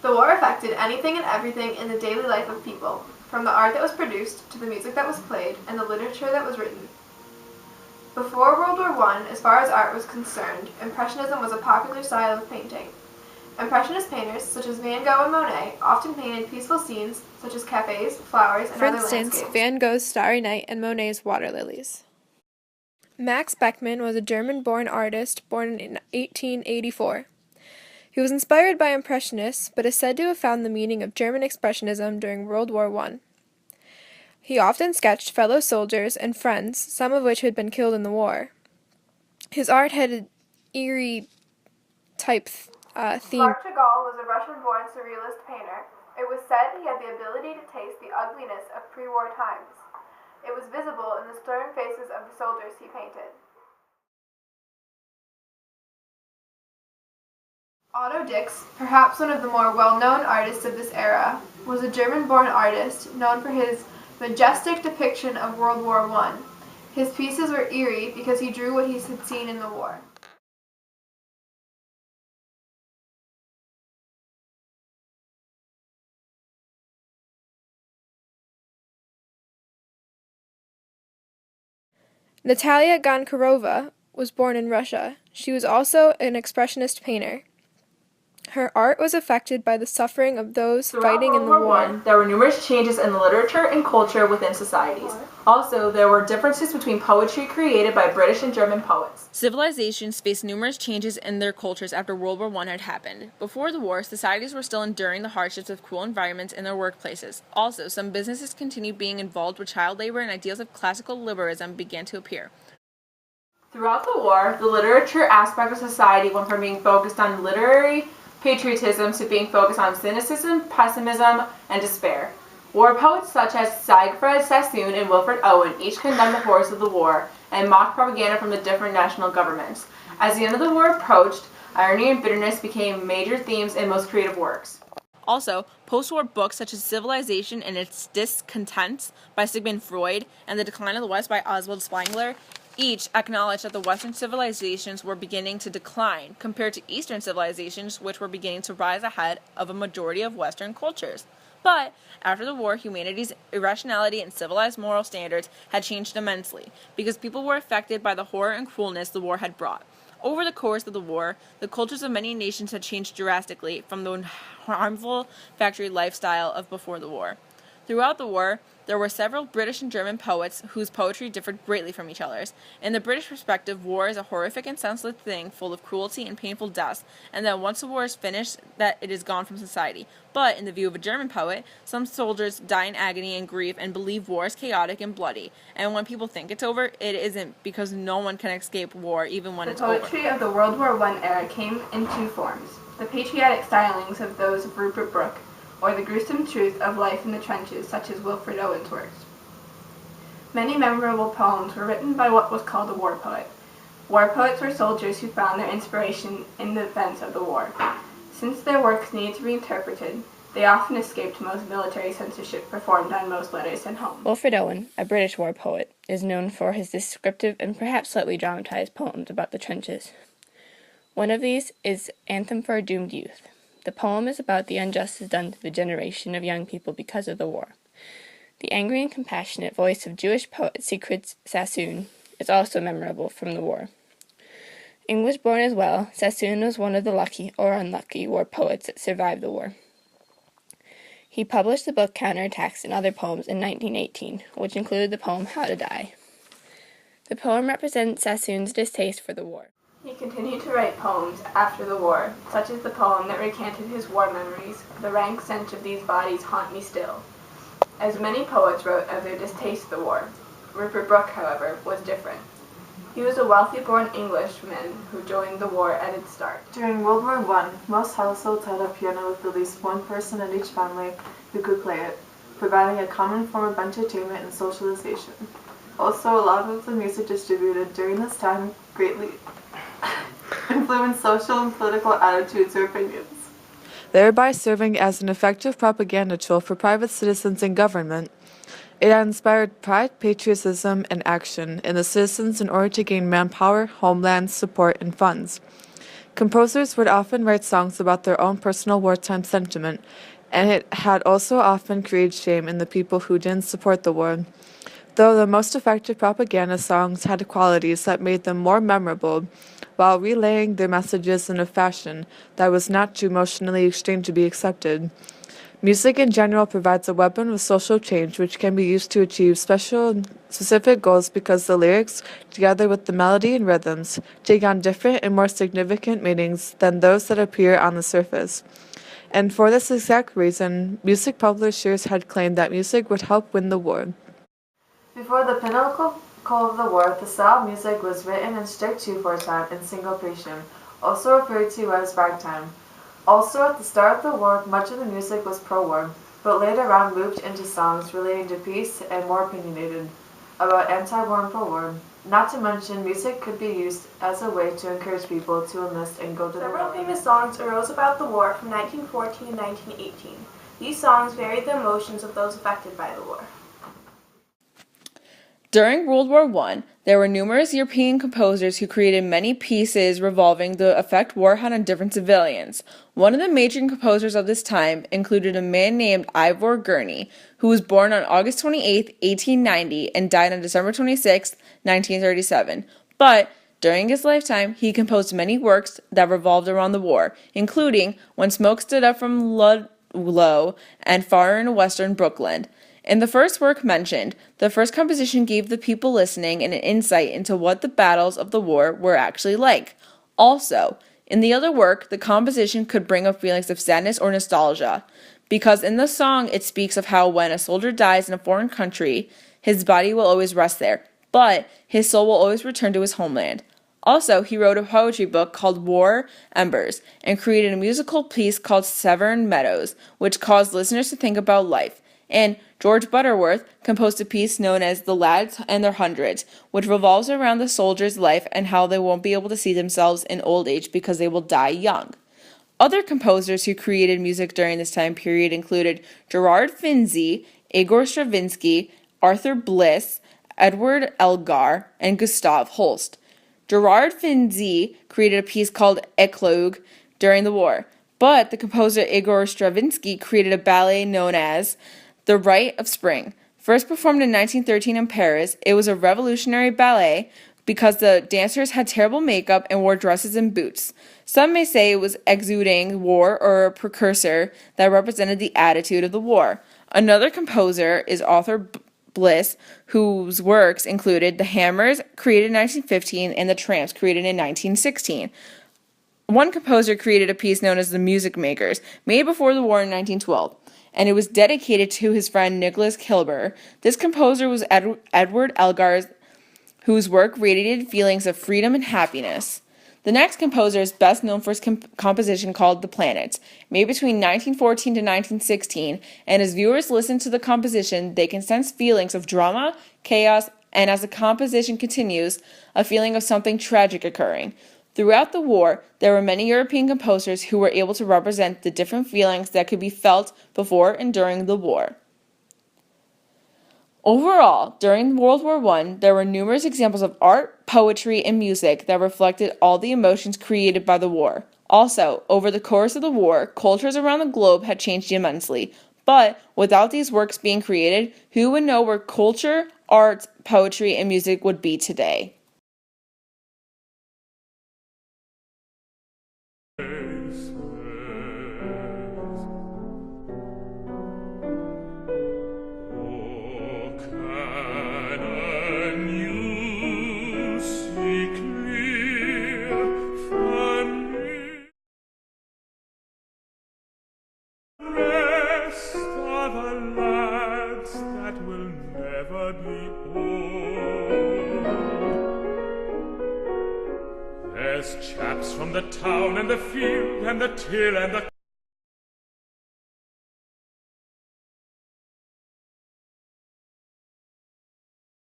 The war affected anything and everything in the daily life of people, from the art that was produced to the music that was played and the literature that was written. Before World War I, as far as art was concerned, Impressionism was a popular style of painting. Impressionist painters, such as Van Gogh and Monet, often painted peaceful scenes such as cafes, flowers, and For other instance, landscapes. Van Gogh's Starry Night and Monet's Water Lilies. Max Beckmann was a German-born artist born in 1884. He was inspired by Impressionists, but is said to have found the meaning of German Expressionism during World War I. He often sketched fellow soldiers and friends, some of which had been killed in the war. His art had an eerie type theme. Marc Chagall was a Russian-born surrealist painter. It was said he had the ability to taste the ugliness of pre-war times. It was visible in the stern faces of the soldiers he painted. Otto Dix, perhaps one of the more well-known artists of this era, was a German-born artist known for his majestic depiction of World War I. His pieces were eerie because he drew what he had seen in the war. Natalia Goncharova was born in Russia. She was also an expressionist painter. Her art was affected by the suffering of those fighting in the war. Throughout World War I, there were numerous changes in the literature and culture within societies. Also, there were differences between poetry created by British and German poets. Civilizations faced numerous changes in their cultures after World War I had happened. Before the war, societies were still enduring the hardships of cruel environments in their workplaces. Also, some businesses continued being involved with child labor, and ideals of classical liberalism began to appear. Throughout the war, the literature aspect of society went from being focused on literary patriotism to being focused on cynicism, pessimism, and despair. War poets such as Siegfried Sassoon and Wilfred Owen each condemned the horrors of the war and mocked propaganda from the different national governments. As the end of the war approached, irony and bitterness became major themes in most creative works. Also, post-war books such as Civilization and Its Discontents by Sigmund Freud and The Decline of the West by Oswald Spengler each acknowledged that the Western civilizations were beginning to decline compared to Eastern civilizations, which were beginning to rise ahead of a majority of Western cultures. But after the war, humanity's irrationality and civilized moral standards had changed immensely because people were affected by the horror and cruelness the war had brought. Over the course of the war, the cultures of many nations had changed drastically from the harmful factory lifestyle of before the war. Throughout the war, there were several British and German poets whose poetry differed greatly from each other's. In the British perspective, war is a horrific and senseless thing full of cruelty and painful deaths, and that once the war is finished, that it is gone from society. But in the view of a German poet, some soldiers die in agony and grief and believe war is chaotic and bloody. And when people think it's over, it isn't, because no one can escape war even when it's over. The poetry of the World War I era came in two forms: the patriotic stylings of those of Rupert Brooke, or the gruesome truth of life in the trenches, such as Wilfred Owen's works. Many memorable poems were written by what was called a war poet. War poets were soldiers who found their inspiration in the events of the war. Since their works needed to be interpreted, they often escaped most military censorship performed on most letters sent home. Wilfred Owen, a British war poet, is known for his descriptive and perhaps slightly dramatized poems about the trenches. One of these is Anthem for a Doomed Youth. The poem is about the injustice done to the generation of young people because of the war. The angry and compassionate voice of Jewish poet Siegfried Sassoon is also memorable from the war. English-born as well, Sassoon was one of the lucky or unlucky war poets that survived the war. He published the book Counterattacks and Other Poems in 1918, which included the poem How to Die. The poem represents Sassoon's distaste for the war. He continued to write poems after the war, such as the poem that recanted his war memories, "The rank stench of these bodies haunt me still." As many poets wrote of their distaste for the war, Rupert Brooke, however, was different. He was a wealthy-born Englishman who joined the war at its start. During World War I, most households had a piano with at least one person in each family who could play it, providing a common form of entertainment and socialization. Also, a lot of the music distributed during this time greatly influenced social and political attitudes or opinions, thereby serving as an effective propaganda tool for private citizens and government. It had inspired pride, patriotism, and action in the citizens in order to gain manpower, homeland, support, and funds. Composers would often write songs about their own personal wartime sentiment, and it had also often created shame in the people who didn't support the war. Though the most effective propaganda songs had qualities that made them more memorable, while relaying their messages in a fashion that was not too emotionally extreme to be accepted. Music in general provides a weapon of social change which can be used to achieve specific goals because the lyrics, together with the melody and rhythms, take on different and more significant meanings than those that appear on the surface. And for this exact reason, music publishers had claimed that music would help win the war. Before the pinnacle of the war, the style of music was written in strict 2/4 time in syncopation, also referred to as ragtime. Also, at the start of the war, much of the music was pro-war, but later on moved into songs relating to peace and more opinionated about anti-war and pro-war. Not to mention, music could be used as a way to encourage people to enlist and go to the war. Several famous songs arose about the war from 1914 to 1918. These songs varied the emotions of those affected by the war. During World War I, there were numerous European composers who created many pieces revolving the effect war had on different civilians. One of the major composers of this time included a man named Ivor Gurney, who was born on August 28, 1890, and died on December 26, 1937. But during his lifetime, he composed many works that revolved around the war, including When Smoke Stood Up from Ludlow and Far in Western Brooklyn. In the first work mentioned, the first composition gave the people listening an insight into what the battles of the war were actually like. Also, in the other work, the composition could bring up feelings of sadness or nostalgia, because in the song it speaks of how when a soldier dies in a foreign country, his body will always rest there, but his soul will always return to his homeland. Also, he wrote a poetry book called War Embers and created a musical piece called Severn Meadows, which caused listeners to think about life. And George Butterworth composed a piece known as The Lads and Their Hundreds, which revolves around the soldier's life and how they won't be able to see themselves in old age because they will die young. Other composers who created music during this time period included Gerard Finzi, Igor Stravinsky, Arthur Bliss, Edward Elgar, and Gustav Holst. Gerard Finzi created a piece called Eclogue during the war, but the composer Igor Stravinsky created a ballet known as The Rite of Spring. First performed in 1913 in Paris, it was a revolutionary ballet because the dancers had terrible makeup and wore dresses and boots. Some may say it was exuding war or a precursor that represented the attitude of the war. Another composer is Arthur Bliss, whose works included The Hammers, created in 1915, and The Tramps, created in 1916. One composer created a piece known as The Music Makers, made before the war in 1912, and it was dedicated to his friend Nicholas Kilber. This composer was Edward Elgar, whose work radiated feelings of freedom and happiness. The next composer is best known for his composition called The Planets, made between 1914 to 1916, and as viewers listen to the composition, they can sense feelings of drama, chaos, and as the composition continues, a feeling of something tragic occurring. Throughout the war, there were many European composers who were able to represent the different feelings that could be felt before and during the war. Overall, during World War I, there were numerous examples of art, poetry, and music that reflected all the emotions created by the war. Also, over the course of the war, cultures around the globe had changed immensely. But without these works being created, who would know where culture, art, poetry, and music would be today? There's chaps from the town and the field and the till and the